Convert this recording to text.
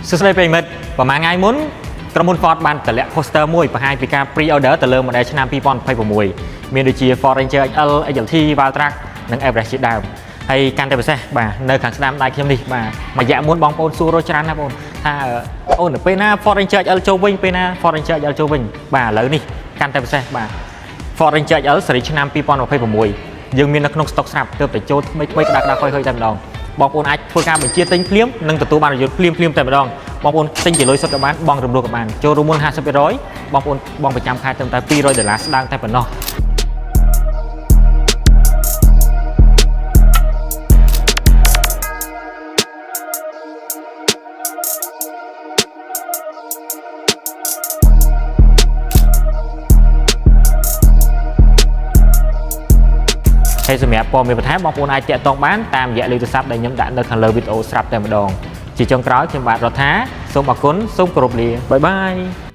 សួស្តីប្រិមិត្តប្រហែលថ្ងៃមុនក្រុមហ៊ុន Ford បានតម្លាក់ poster មួយបង្ហាញពីការ pre-order ទៅលើ model ឆ្នាំ 2026 មានដូចជា Ford Ranger XL XLT Valtrac និង Everest ជាដើមហើយកាន់តែពិសេសបាទនៅខាងស្ដាំដៃខ្ញុំនេះបាទមួយរយៈមុនបងប្អូនសួររកច្រើនណាស់បងថាអូនពេលណា Ford Ranger XL ចូលវិញពេលណា Ford Ranger XL ចូលវិញបាទឥឡូវនេះកាន់តែពិសេសបាទ Ford Ranger XL ស៊េរីឆ្នាំ 2026 យើងមាននៅក្នុង stock ស្រាប់ទើបតែចូលថ្មីក្តាក់ហុយតែម្ដងបងប្អូនអាចធ្វើការបញ្ជាទិញភ្លាមនិងទទួលបានរយៈភ្លាមតែម្ដងបងប្អូនទិញជាលុយសុទ្ធក៏បានបងរំលោះក៏បានចូលរួមមុន 50% បងប្អូនបងប្រចាំខែត្រឹមតែ$200ស្ដើងតែប៉ុណ្ណោះហើយសម្រាប់ព័ត៌មានបន្ថែមបងប្អូនអាចតាក់ទងបានតាមរយៈលេខទូរស័ព្ទដែលខ្ញុំដាក់នៅខាងលើវីដេអូស្រាប់តែម្ដងជាចុងក្រោយខ្ញុំបាទរដ្ឋាសូមអរគុណសូមគោរពលាបាយបាយ